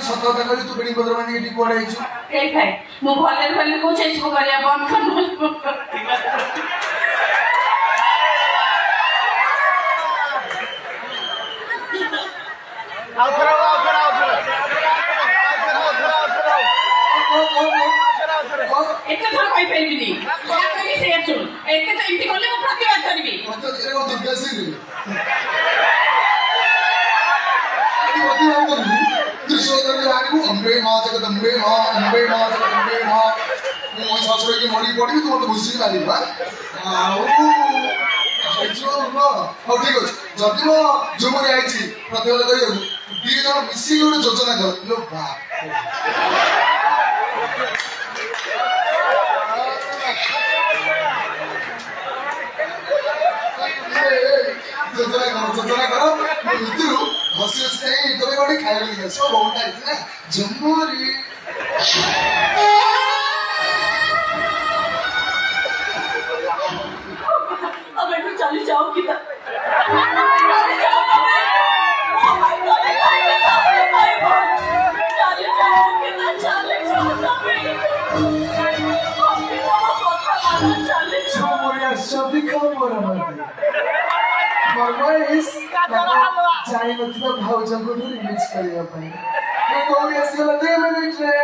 ସତ କଥା କହିଲୁ ତୁ ବେଡି ପତ୍ର ମାନେ ଏଠି କୁଆଡେ ଆଇଛୁ? ଏଇ ଭାଇ ମୁଁ ଭଲରେ ଭଲରେ କହୁଛି ଏସବୁ କରିବା ବନ୍ଦ କର ଏତେ ଥର କହିପାରିବିନି ଯାହା କହିବି ସେଇଆ ଶୁଣ ଏତେ ତ ଏମିତି କଲେ ମୁଁ ପ୍ରତିବାଦ କରିବି ଅମ୍ବେ ମା ଜଗଦମ୍ବେ ମା ଅମ୍ବେ ମା ଜଗଦମ୍ବେ ମା ମୁଁ ମୋ ଶାଶୁରକି ମରିକି ପଡ଼ିବି ତୁ ମୋତେ ଘୁଷିକି ମାରିବୁ ଆଉ ହଉ ଠିକ ଅଛି ଯଦି ମୋ ଝୁମୁରି ଆଇଛି ପ୍ରତିବାଦ କରିବାକୁ ଦି ଜଣ ମିଶିକି ଗୋଟେ ଯୋଜନା କର ଲୋ ବାପ ଯୋଜନା କର ମୁଁ ଭିତରୁ ହସି ହସି ଯାଇ ତମେ ଗୋଟେ ଖାଇବା ନେଇ ଆସିବ ବହୁତ ଆଇଛି ନା ଝୁମୁରି अब मैं चली जाओ किधर ଜାଣିନଥିବା ଭାଉଜଙ୍କୁ ରିଲିଜ କରିବା ପାଇଁ ମୁଁ କୋଉଠି ଆସିଗଲା 2 ମିନିଟରେ